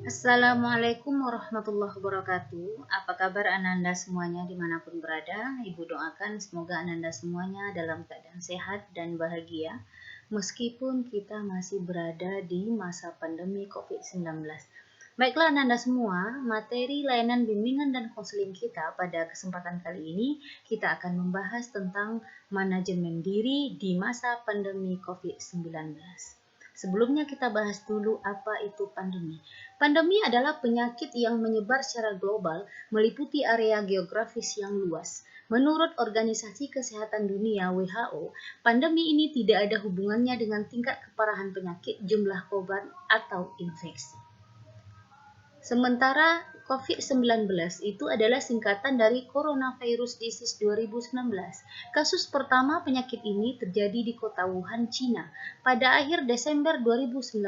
Assalamualaikum warahmatullahi wabarakatuh. Apa kabar Ananda semuanya dimanapun berada? Ibu doakan semoga Ananda semuanya dalam keadaan sehat dan bahagia meskipun kita masih berada di masa pandemi COVID-19. Baiklah Ananda semua, materi layanan bimbingan dan konseling kita pada kesempatan kali ini kita akan membahas tentang manajemen diri di masa pandemi COVID-19. Sebelumnya kita bahas dulu apa itu pandemi. Pandemi adalah penyakit yang menyebar secara global, meliputi area geografis yang luas. Menurut Organisasi Kesehatan Dunia (WHO), pandemi ini tidak ada hubungannya dengan tingkat keparahan penyakit, jumlah korban, atau infeksi. Sementara COVID-19 itu adalah singkatan dari Coronavirus Disease 2019. Kasus pertama penyakit ini terjadi di kota Wuhan, Cina pada akhir Desember 2019.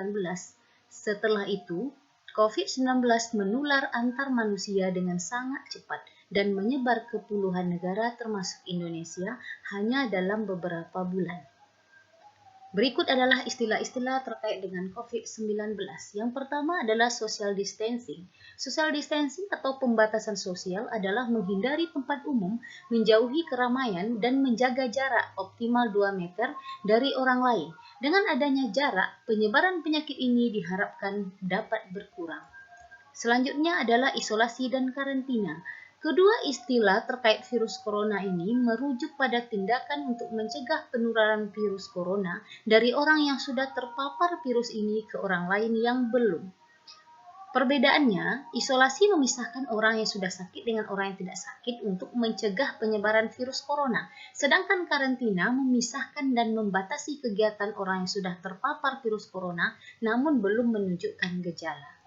Setelah itu, COVID-19 menular antar manusia dengan sangat cepat dan menyebar ke puluhan negara termasuk Indonesia hanya dalam beberapa bulan. Berikut adalah istilah-istilah terkait dengan COVID-19. Yang pertama adalah social distancing. Social distancing atau pembatasan sosial adalah menghindari tempat umum, menjauhi keramaian, dan menjaga jarak optimal 2 meter dari orang lain. Dengan adanya jarak, penyebaran penyakit ini diharapkan dapat berkurang. Selanjutnya adalah isolasi dan karantina. Kedua istilah terkait virus corona ini merujuk pada tindakan untuk mencegah penularan virus corona dari orang yang sudah terpapar virus ini ke orang lain yang belum. Perbedaannya, isolasi memisahkan orang yang sudah sakit dengan orang yang tidak sakit untuk mencegah penyebaran virus corona, sedangkan karantina memisahkan dan membatasi kegiatan orang yang sudah terpapar virus corona namun belum menunjukkan gejala.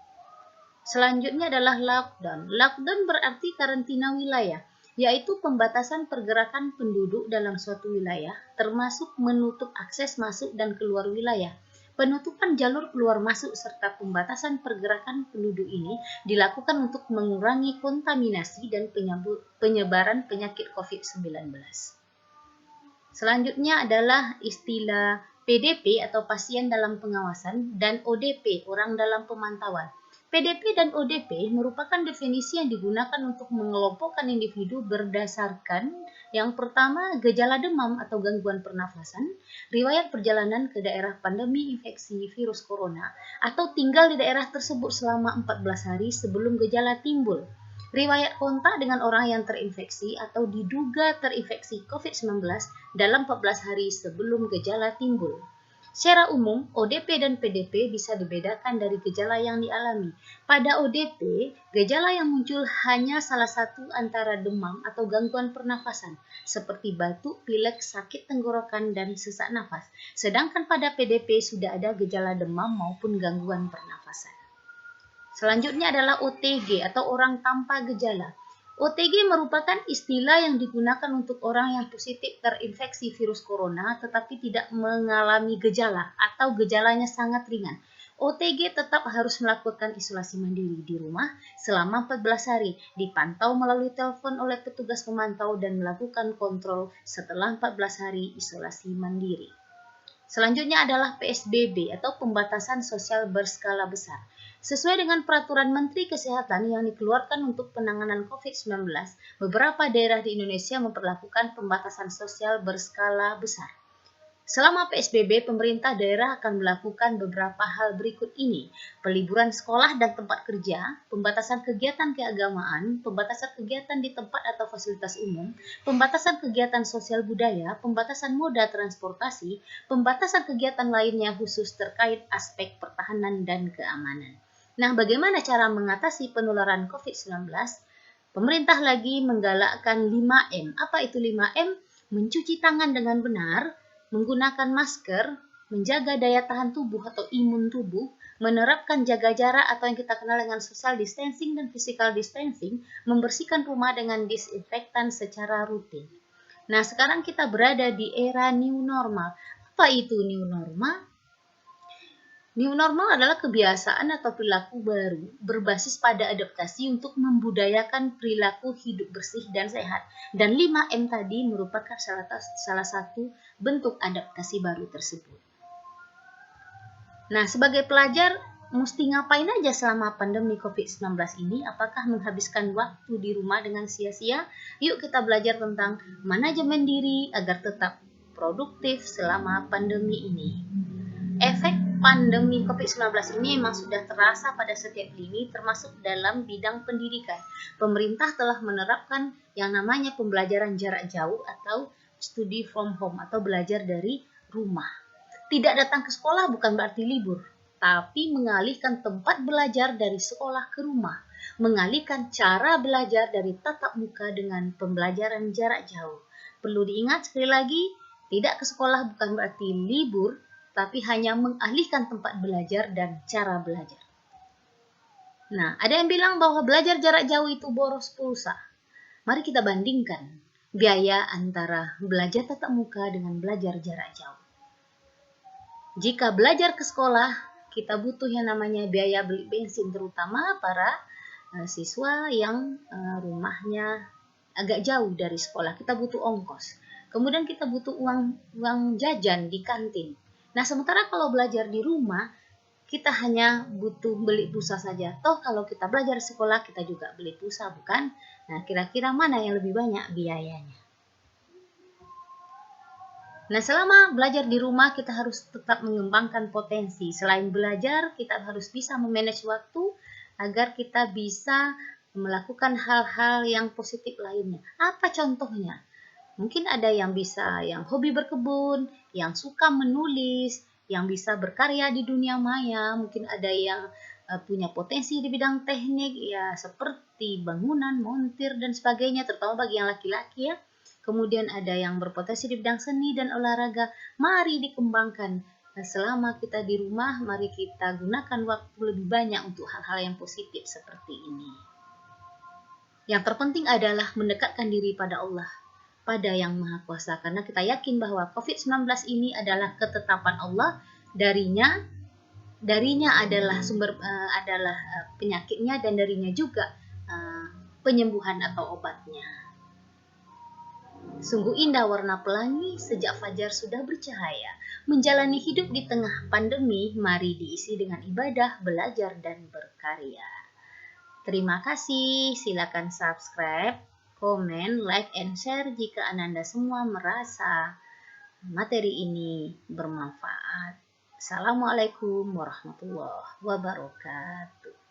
Selanjutnya adalah lockdown. Lockdown berarti karantina wilayah, yaitu pembatasan pergerakan penduduk dalam suatu wilayah, termasuk menutup akses masuk dan keluar wilayah. Penutupan jalur keluar masuk serta pembatasan pergerakan penduduk ini dilakukan untuk mengurangi kontaminasi dan penyebaran penyakit COVID-19. Selanjutnya adalah istilah PDP atau pasien dalam pengawasan dan ODP, orang dalam pemantauan. PDP dan ODP merupakan definisi yang digunakan untuk mengelompokkan individu berdasarkan yang pertama, gejala demam atau gangguan pernafasan, riwayat perjalanan ke daerah pandemi infeksi virus corona, atau tinggal di daerah tersebut selama 14 hari sebelum gejala timbul. Riwayat kontak dengan orang yang terinfeksi atau diduga terinfeksi COVID-19 dalam 14 hari sebelum gejala timbul. Secara umum, ODP dan PDP bisa dibedakan dari gejala yang dialami. Pada ODP, gejala yang muncul hanya salah satu antara demam atau gangguan pernafasan, seperti batuk, pilek, sakit tenggorokan, dan sesak nafas. Sedangkan pada PDP sudah ada gejala demam maupun gangguan pernafasan. Selanjutnya adalah OTG atau orang tanpa gejala. OTG merupakan istilah yang digunakan untuk orang yang positif terinfeksi virus corona tetapi tidak mengalami gejala atau gejalanya sangat ringan. OTG tetap harus melakukan isolasi mandiri di rumah selama 14 hari, dipantau melalui telepon oleh petugas pemantau dan melakukan kontrol setelah 14 hari isolasi mandiri. Selanjutnya adalah PSBB atau pembatasan sosial berskala besar. Sesuai dengan peraturan Menteri Kesehatan yang dikeluarkan untuk penanganan COVID-19, beberapa daerah di Indonesia memperlakukan pembatasan sosial berskala besar. Selama PSBB, pemerintah daerah akan melakukan beberapa hal berikut ini: peliburan sekolah dan tempat kerja, pembatasan kegiatan keagamaan, pembatasan kegiatan di tempat atau fasilitas umum, pembatasan kegiatan sosial budaya, pembatasan moda transportasi, pembatasan kegiatan lainnya khusus terkait aspek pertahanan dan keamanan. Nah, bagaimana cara mengatasi penularan COVID-19? Pemerintah lagi menggalakkan 5M. Apa itu 5M? Mencuci tangan dengan benar, menggunakan masker, menjaga daya tahan tubuh atau imun tubuh, menerapkan jaga jarak atau yang kita kenal dengan social distancing dan physical distancing, membersihkan rumah dengan disinfektan secara rutin. Nah, sekarang kita berada di era new normal. Apa itu new normal? New normal adalah kebiasaan atau perilaku baru berbasis pada adaptasi untuk membudayakan perilaku hidup bersih dan sehat. Dan 5M tadi merupakan salah satu bentuk adaptasi baru tersebut. Nah, sebagai pelajar, mesti ngapain aja selama pandemi COVID-19 ini? Apakah menghabiskan waktu di rumah dengan sia-sia? Yuk kita belajar tentang manajemen diri agar tetap produktif selama pandemi ini. Efek pandemi COVID-19 ini memang sudah terasa pada setiap lini, termasuk dalam bidang pendidikan. Pemerintah telah menerapkan yang namanya pembelajaran jarak jauh atau study from home atau belajar dari rumah. Tidak datang ke sekolah bukan berarti libur, tapi mengalihkan tempat belajar dari sekolah ke rumah, mengalihkan cara belajar dari tatap muka dengan pembelajaran jarak jauh. Perlu diingat sekali lagi, tidak ke sekolah bukan berarti libur, tapi hanya mengalihkan tempat belajar dan cara belajar. Nah, ada yang bilang bahwa belajar jarak jauh itu boros pulsa. Mari kita bandingkan biaya antara belajar tatap muka dengan belajar jarak jauh. Jika belajar ke sekolah, kita butuh yang namanya biaya beli bensin, terutama para siswa yang rumahnya agak jauh dari sekolah. Kita butuh ongkos. Kemudian kita butuh uang jajan di kantin. Nah, sementara kalau belajar di rumah, kita hanya butuh beli pulsa saja. Toh kalau kita belajar di sekolah, kita juga beli pulsa, bukan? Nah, kira-kira mana yang lebih banyak biayanya? Nah, selama belajar di rumah, kita harus tetap mengembangkan potensi. Selain belajar, kita harus bisa memanage waktu agar kita bisa melakukan hal-hal yang positif lainnya. Apa contohnya? Mungkin ada yang hobi berkebun, yang suka menulis, yang bisa berkarya di dunia maya. Mungkin ada yang punya potensi di bidang teknik, ya seperti bangunan, montir, dan sebagainya, terutama bagi yang laki-laki ya. Kemudian ada yang berpotensi di bidang seni dan olahraga. Mari dikembangkan. Nah, selama kita di rumah, mari kita gunakan waktu lebih banyak untuk hal-hal yang positif seperti ini. Yang terpenting adalah mendekatkan diri pada Allah, pada Yang Maha Kuasa. Karena kita yakin bahwa COVID-19 ini adalah ketetapan Allah, darinya adalah penyakitnya, dan darinya juga penyembuhan atau obatnya. Sungguh indah warna pelangi sejak fajar sudah bercahaya. Menjalani hidup di tengah pandemi, mari diisi dengan ibadah, belajar, dan berkarya. Terima kasih, silakan subscribe, komen, like, and share jika Anda semua merasa materi ini bermanfaat. Assalamualaikum warahmatullahi wabarakatuh.